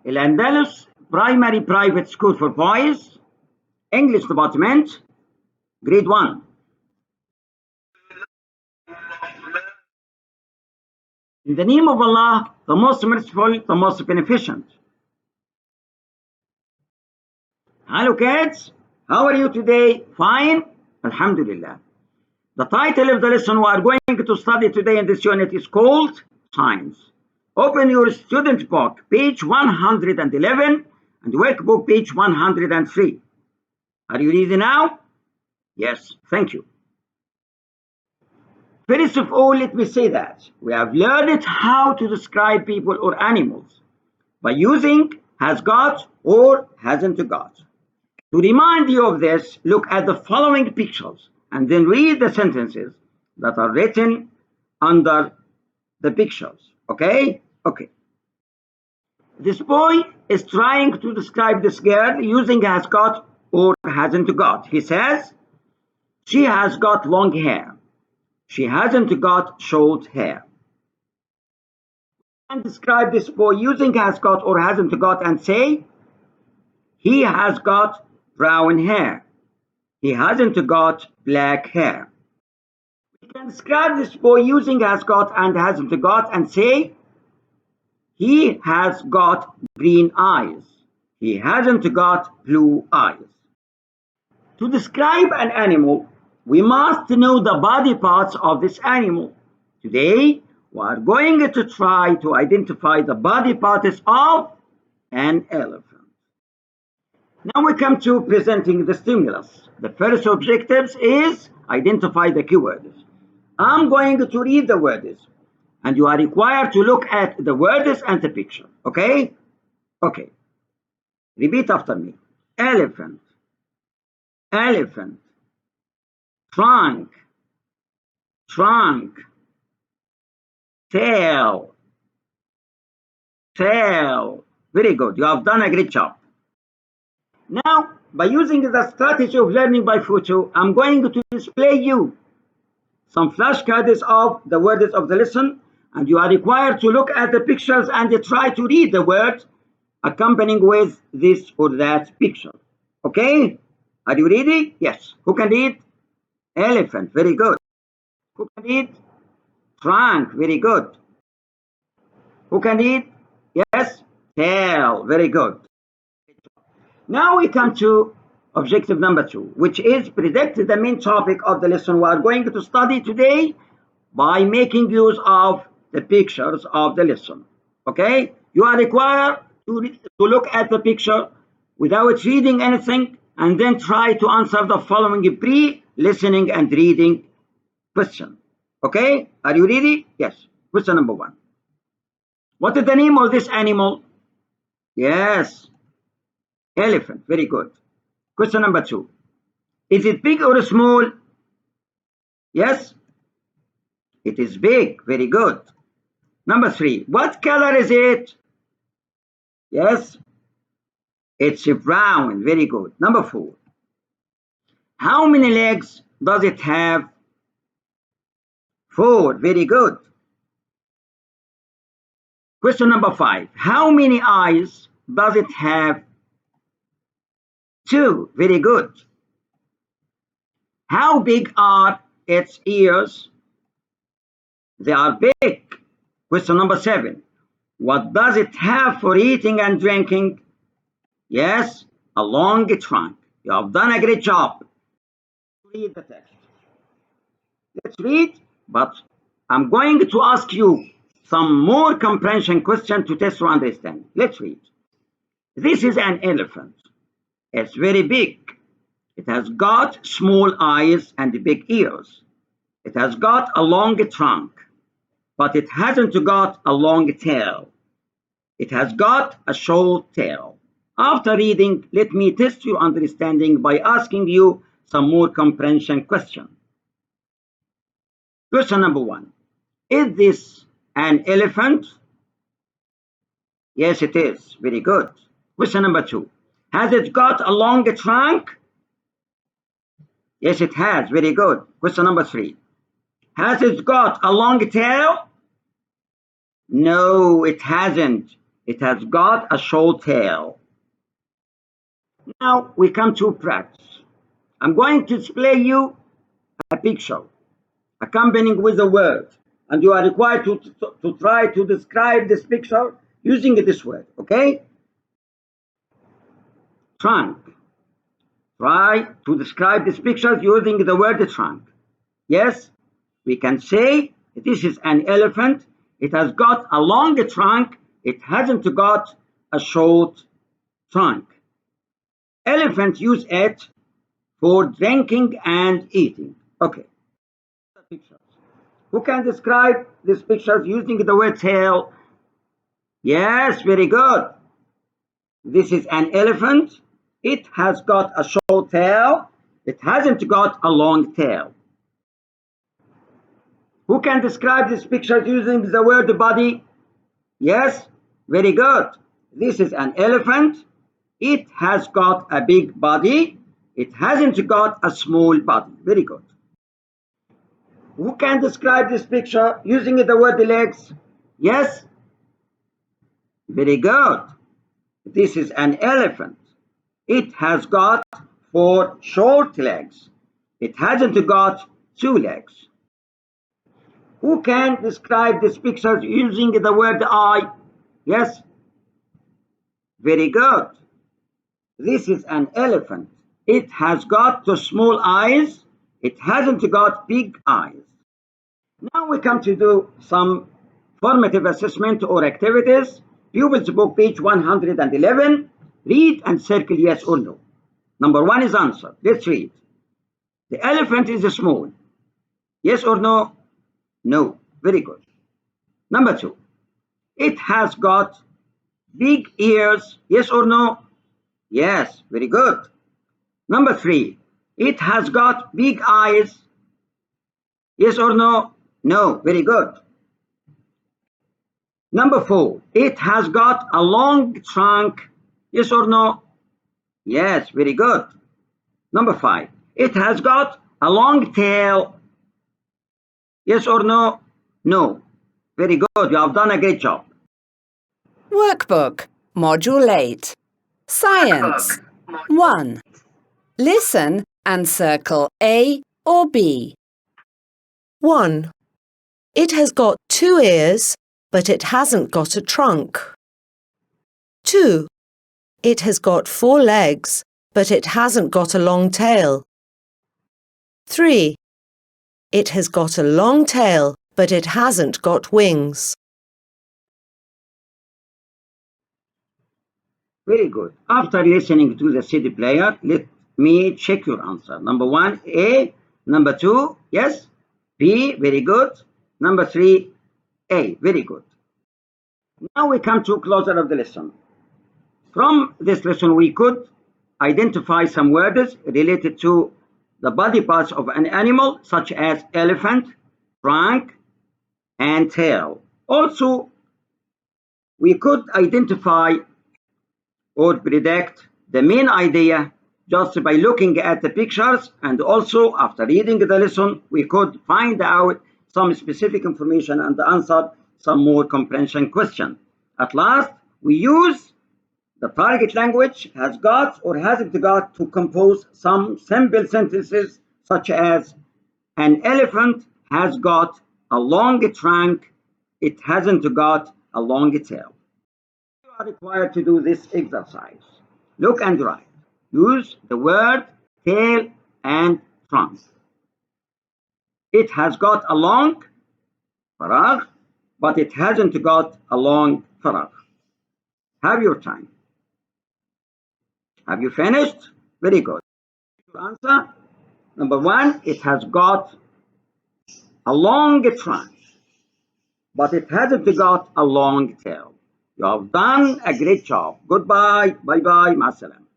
الأندلس Primary Private School for Boys, English Department, Grade 1. In the name of Allah, the most merciful, the most beneficent. Hello kids, how are you today? Fine? Alhamdulillah. The title of the lesson we are going to study today in this unit is called Science. Open your student book, page 111, and workbook, page 103. Are you ready now? Yes, thank you. First of all, let me say that we have learned how to describe people or animals by using has got or hasn't got. To remind you of this, look at the following pictures and then read the sentences that are written under the pictures. Okay? Okay. This boy is trying to describe this girl using has got or hasn't got. He says, she has got long hair. She hasn't got short hair. And describe this boy using has got or hasn't got and say, he has got brown hair. He hasn't got black hair. We can describe this boy using has got and hasn't got and say, he has got green eyes. He hasn't got blue eyes. To describe an animal, we must know the body parts of this animal. Today, we are going to try to identify the body parts of an elephant. Now we come to presenting the stimulus. The first objective is identify the keywords. I'm going to read the words, and you are required to look at the words and the picture. Okay? Okay. Repeat after me. Elephant. Elephant. Trunk. Trunk. Tail. Tail. Very good. You have done a great job. Now, by using the strategy of learning by photo, I'm going to display you some flashcards of the words of the lesson, and you are required to look at the pictures and try to read the words accompanying with this or that picture. Okay? Are you ready? Yes. Who can read? Elephant. Very good. Who can read? Trunk. Very good. Who can read? Yes. Tail. Very good. Now we come to objective number 2, which is predict the main topic of the lesson we are going to study today by making use of the pictures of the lesson. Okay? You are required to look at the picture without reading anything and then try to answer the following pre-listening and reading question. Okay? Are you ready? Yes. Question number 1. What is the name of this animal? Yes. Elephant. Very good. Question number 2. Is it big or small? Yes. It is big. Very good. Number 3. What color is it? Yes. It's brown. Very good. Number 4. How many legs does it have? 4. Very good. Question number 5. How many eyes does it have? 2. Very good. How big are its ears? They are big. Question number 7. What does it have for eating and drinking? Yes, a long trunk. You have done a great job. Read the text. Let's read, but I'm going to ask you some more comprehension questions to test your understanding. Let's read. This is an elephant. It's very big. It has got small eyes and big ears. It has got a long trunk, but it hasn't got a long tail. It has got a short tail. After reading, let me test your understanding by asking you some more comprehension questions. Question number 1. Is this an elephant? Yes, it is. Very good. Question number 2. Has it got a long trunk? Yes, it has. Very good. Question number 3. Has it got a long tail? No, it hasn't. It has got a short tail. Now we come to practice. I'm going to display you a picture accompanying with a word, and you are required to try to describe this picture using this word, okay? Trunk. Try to describe this picture using the word trunk. Yes, we can say this is an elephant. It has got a long trunk. It hasn't got a short trunk. Elephants use it for drinking and eating. Okay. Who can describe these pictures using the word tail? Yes, very good. This is an elephant. It has got a short tail. It hasn't got a long tail. Who can describe this picture using the word body? Yes, very good. This is an elephant. It has got a big body. It hasn't got a small body. Very good. Who can describe this picture using the word legs? Yes, very good. This is an elephant. It has got 4 short legs. It hasn't got 2 legs. Who can describe this picture using the word eye? Yes, very good. This is an elephant. It has got 2 small eyes. It hasn't got big eyes. Now we come to do some formative assessment or activities. Pupils book page 111. Read and circle yes or no. Number 1 is answer. Let's read. The elephant is small. Yes or no? No. Very good. Number 2. It has got big ears. Yes or no? Yes. Very good. Number 3. It has got big eyes. Yes or no? No. Very good. Number 4. It has got a long trunk. Yes or no? Yes. Very good. Number 5. It has got a long tail. Yes or no? No. Very good. You have done a great job. Workbook, Module 8. Science. 1. Listen and circle A or B. 1. It has got 2 ears, but it hasn't got a trunk. 2. It has got 4 legs, but it hasn't got a long tail. 3. It has got a long tail, but it hasn't got wings. Very good. After listening to the CD player, let me check your answer. Number 1, A. Number 2, yes. B, very good. Number 3, A, very good. Now we come to closer of the lesson. From this lesson, we could identify some words related to the body parts of an animal, such as elephant, trunk, and tail. Also, we could identify or predict the main idea just by looking at the pictures, and also after reading the lesson we could find out some specific information and answer some more comprehension questions. At last, we use the target language has got or hasn't got to compose some simple sentences such as an elephant has got a long trunk, it hasn't got a long tail. You are required to do this exercise. Look and write. Use the word tail and trunk. It has got a long faragh, but it hasn't got a long faragh. Have your time. Have you finished? Very good. Your answer. Number 1, it has got a long trunk, but it hasn't got a long tail. You have done a great job. Goodbye. Bye-bye. Ma salam.